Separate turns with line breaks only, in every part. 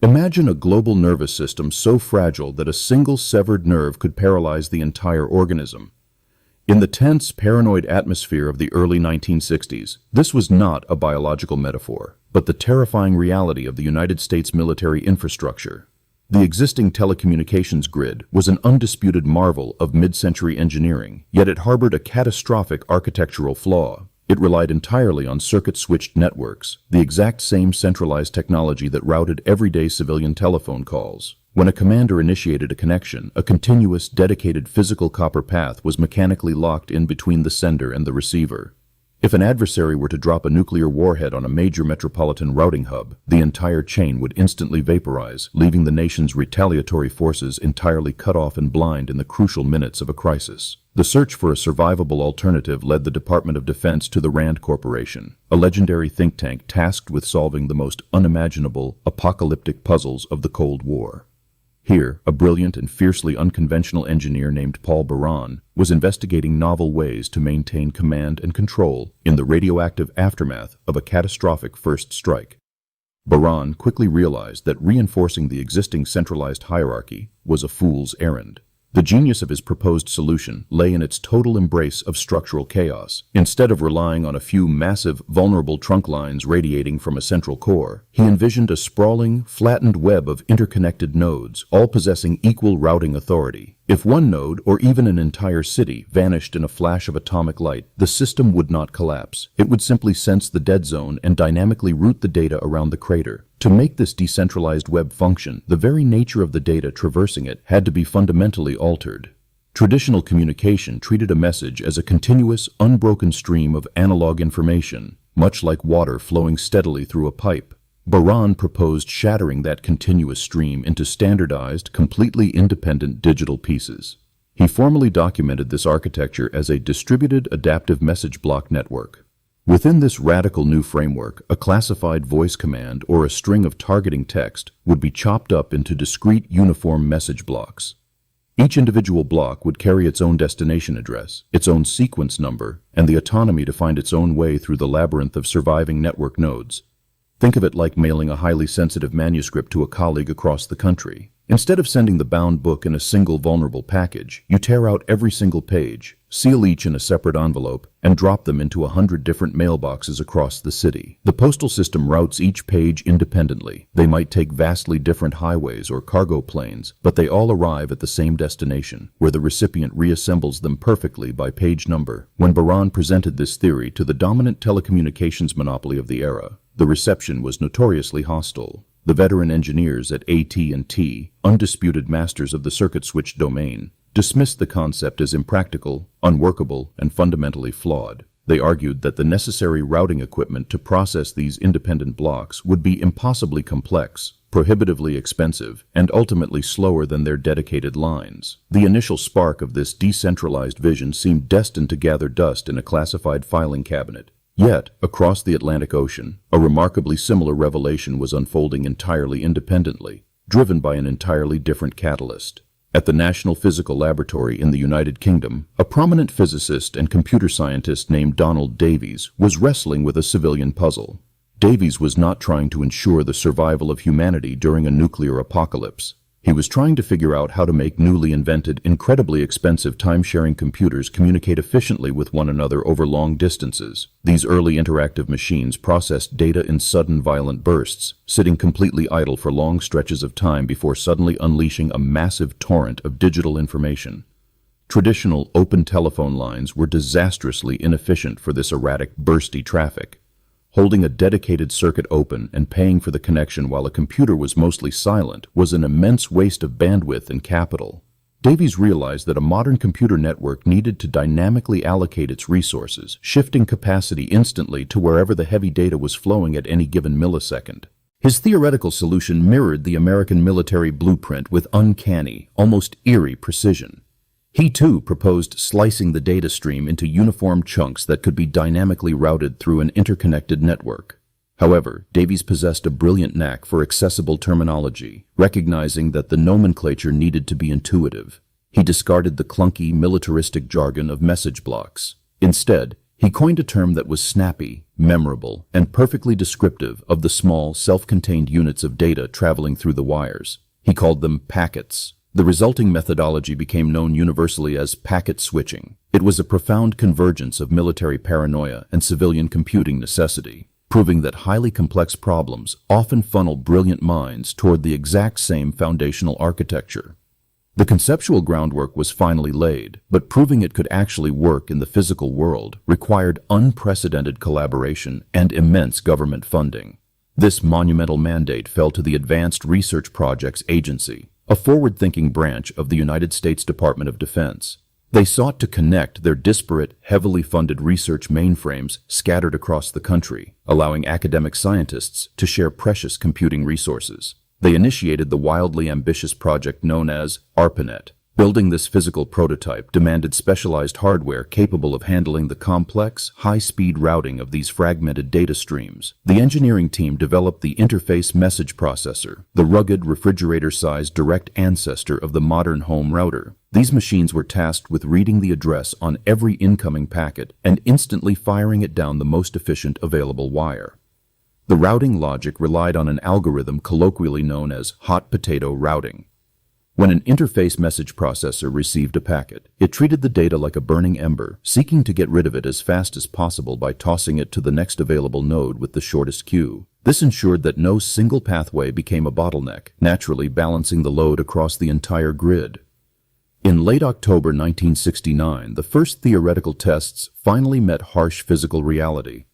Imagine a global nervous system so fragile that a single severed nerve could paralyze the entire organism. In the tense, paranoid atmosphere of the early 1960s, this was not a biological metaphor, but the terrifying reality of the United States military infrastructure. The existing telecommunications grid was an undisputed marvel of mid-century engineering, yet it harbored a catastrophic architectural flaw. It relied entirely on circuit-switched networks, the exact same centralized technology that routed everyday civilian telephone calls. When a commander initiated a connection, a continuous, dedicated physical copper path was mechanically locked in between the sender and the receiver. If an adversary were to drop a nuclear warhead on a major metropolitan routing hub, the entire chain would instantly vaporize, leaving the nation's retaliatory forces entirely cut off and blind in the crucial minutes of a crisis. The search for a survivable alternative led the Department of Defense to the RAND Corporation, a legendary think tank tasked with solving the most unimaginable, apocalyptic puzzles of the Cold War. Here, a brilliant and fiercely unconventional engineer named Paul Baran was investigating novel ways to maintain command and control in the radioactive aftermath of a catastrophic first strike. Baran quickly realized that reinforcing the existing centralized hierarchy was a fool's errand. The genius of his proposed solution lay in its total embrace of structural chaos. Instead of relying on a few massive, vulnerable trunk lines radiating from a central core, he envisioned a sprawling, flattened web of interconnected nodes, all possessing equal routing authority. If one node, or even an entire city, vanished in a flash of atomic light, the system would not collapse. It would simply sense the dead zone and dynamically route the data around the crater. To make this decentralized web function, the very nature of the data traversing it had to be fundamentally altered. Traditional communication treated a message as a continuous, unbroken stream of analog information, much like water flowing steadily through a pipe. Baran proposed shattering that continuous stream into standardized, completely independent digital pieces. He formally documented this architecture as a distributed adaptive message block network. Within this radical new framework, a classified voice command or a string of targeting text would be chopped up into discrete uniform message blocks. Each individual block would carry its own destination address, its own sequence number, and the autonomy to find its own way through the labyrinth of surviving network nodes. Think of it like mailing a highly sensitive manuscript to a colleague across the country. Instead of sending the bound book in a single vulnerable package, you tear out every single page, seal each in a separate envelope, and drop them into 100 different mailboxes across the city. The postal system routes each page independently. They might take vastly different highways or cargo planes, but they all arrive at the same destination, where the recipient reassembles them perfectly by page number. When Baran presented this theory to the dominant telecommunications monopoly of the era, the reception was notoriously hostile. The veteran engineers at AT&T, undisputed masters of the circuit switch domain, dismissed the concept as impractical, unworkable, and fundamentally flawed. They argued that the necessary routing equipment to process these independent blocks would be impossibly complex, prohibitively expensive, and ultimately slower than their dedicated lines. The initial spark of this decentralized vision seemed destined to gather dust in a classified filing cabinet. Yet, across the Atlantic Ocean, a remarkably similar revelation was unfolding entirely independently, driven by an entirely different catalyst. At the National Physical Laboratory in the United Kingdom, a prominent physicist and computer scientist named Donald Davies was wrestling with a civilian puzzle. Davies was not trying to ensure the survival of humanity during a nuclear apocalypse. He was trying to figure out how to make newly invented, incredibly expensive time-sharing computers communicate efficiently with one another over long distances. These early interactive machines processed data in sudden violent bursts, sitting completely idle for long stretches of time before suddenly unleashing a massive torrent of digital information. Traditional open telephone lines were disastrously inefficient for this erratic, bursty traffic. Holding a dedicated circuit open and paying for the connection while a computer was mostly silent was an immense waste of bandwidth and capital. Davies realized that a modern computer network needed to dynamically allocate its resources, shifting capacity instantly to wherever the heavy data was flowing at any given millisecond. His theoretical solution mirrored the American military blueprint with uncanny, almost eerie precision. He too proposed slicing the data stream into uniform chunks that could be dynamically routed through an interconnected network. However, Davies possessed a brilliant knack for accessible terminology, recognizing that the nomenclature needed to be intuitive. He discarded the clunky, militaristic jargon of message blocks. Instead, He coined a term that was snappy, memorable, and perfectly descriptive of the small, self-contained units of data traveling through the wires. He called them packets. The resulting methodology became known universally as packet switching. It was a profound convergence of military paranoia and civilian computing necessity, proving that highly complex problems often funnel brilliant minds toward the exact same foundational architecture. The conceptual groundwork was finally laid, but proving it could actually work in the physical world required unprecedented collaboration and immense government funding. This monumental mandate fell to the Advanced Research Projects Agency, a forward-thinking branch of the United States Department of Defense. They sought to connect their disparate, heavily funded research mainframes scattered across the country, allowing academic scientists to share precious computing resources. They initiated the wildly ambitious project known as ARPANET. Building this physical prototype demanded specialized hardware capable of handling the complex, high-speed routing of these fragmented data streams. The engineering team developed the interface message processor, the rugged, refrigerator-sized direct ancestor of the modern home router. These machines were tasked with reading the address on every incoming packet and instantly firing it down the most efficient available wire. The routing logic relied on an algorithm colloquially known as hot potato routing. When an interface message processor received a packet, it treated the data like a burning ember, seeking to get rid of it as fast as possible by tossing it to the next available node with the shortest queue. This ensured that no single pathway became a bottleneck, naturally balancing the load across the entire grid. In late October 1969, the first theoretical tests finally met harsh physical reality.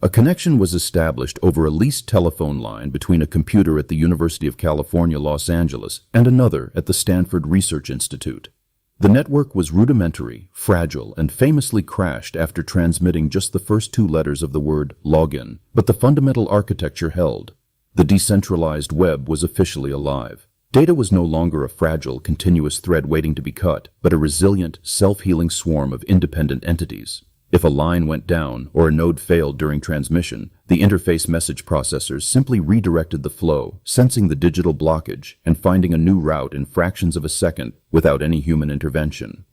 A connection was established over a leased telephone line between a computer at the University of California, Los Angeles, and another at the Stanford Research Institute. The network was rudimentary, fragile, and famously crashed after transmitting just the first two letters of the word login, but the fundamental architecture held. The decentralized web was officially alive. Data was no longer a fragile, continuous thread waiting to be cut, but a resilient, self-healing swarm of independent entities. If a line went down or a node failed during transmission, the interface message processors simply redirected the flow, sensing the digital blockage and finding a new route in fractions of a second without any human intervention.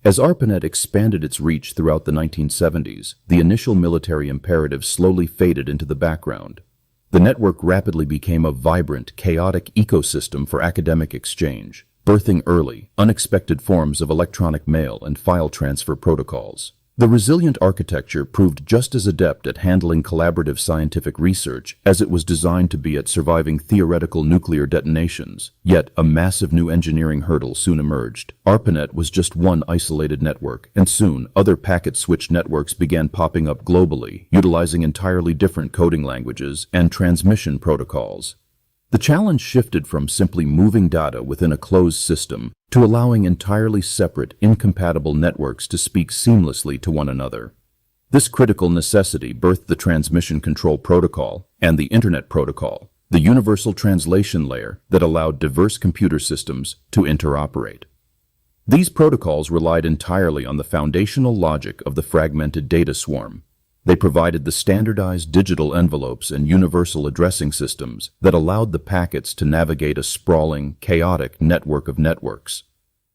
As ARPANET expanded its reach throughout the 1970s, the initial military imperative slowly faded into the background. The network rapidly became a vibrant, chaotic ecosystem for academic exchange, birthing early, unexpected forms of electronic mail and file transfer protocols. The resilient architecture proved just as adept at handling collaborative scientific research as it was designed to be at surviving theoretical nuclear detonations. Yet, a massive new engineering hurdle soon emerged. ARPANET was just one isolated network, and soon other packet-switched networks began popping up globally, utilizing entirely different coding languages and transmission protocols. The challenge shifted from simply moving data within a closed system to allowing entirely separate, incompatible networks to speak seamlessly to one another. This critical necessity birthed the Transmission Control Protocol and the Internet Protocol, the universal translation layer that allowed diverse computer systems to interoperate. These protocols relied entirely on the foundational logic of the fragmented data swarm. They provided the standardized digital envelopes and universal addressing systems that allowed the packets to navigate a sprawling, chaotic network of networks.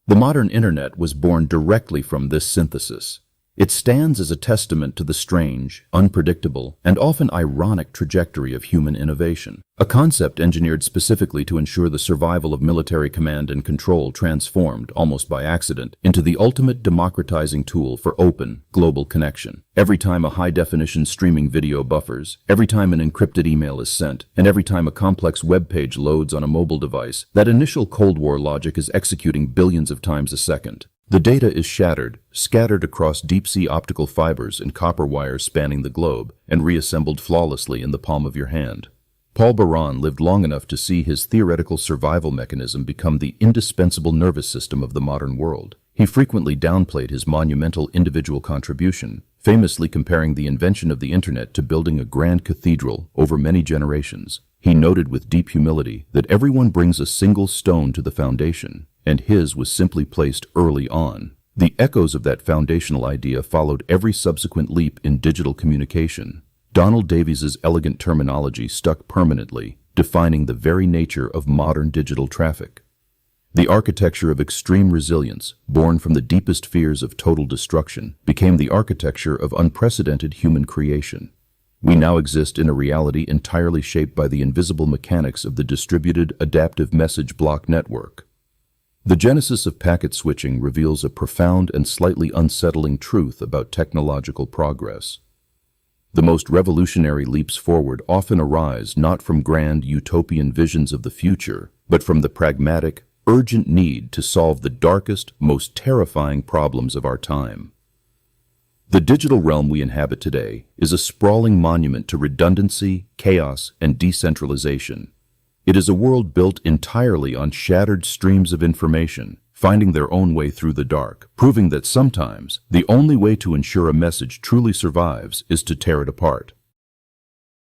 The modern Internet was born directly from this synthesis. It stands as a testament to the strange, unpredictable, and often ironic trajectory of human innovation, a concept engineered specifically to ensure the survival of military command and control transformed, almost by accident, into the ultimate democratizing tool for open, global connection. Every time a high-definition streaming video buffers, every time an encrypted email is sent, and every time a complex web page loads on a mobile device, that initial Cold War logic is executing billions of times a second. The data is shattered, scattered across deep-sea optical fibers and copper wires spanning the globe, and reassembled flawlessly in the palm of your hand. Paul Baran lived long enough to see his theoretical survival mechanism become the indispensable nervous system of the modern world. He frequently downplayed his monumental individual contribution, famously comparing the invention of the Internet to building a grand cathedral over many generations. He noted with deep humility that everyone brings a single stone to the foundation, and his was simply placed early on. The echoes of that foundational idea followed every subsequent leap in digital communication. Donald Davies's elegant terminology stuck permanently, defining the very nature of modern digital traffic. The architecture of extreme resilience, born from the deepest fears of total destruction, became the architecture of unprecedented human creation. We now exist in a reality entirely shaped by the invisible mechanics of the distributed adaptive message block network. The genesis of packet switching reveals a profound and slightly unsettling truth about technological progress. The most revolutionary leaps forward often arise not from grand utopian visions of the future, but from the pragmatic, urgent need to solve the darkest, most terrifying problems of our time. The digital realm we inhabit today is a sprawling monument to redundancy, chaos, and decentralization. It is a world built entirely on shattered streams of information, finding their own way through the dark, proving that sometimes the only way to ensure a message truly survives is to tear it apart.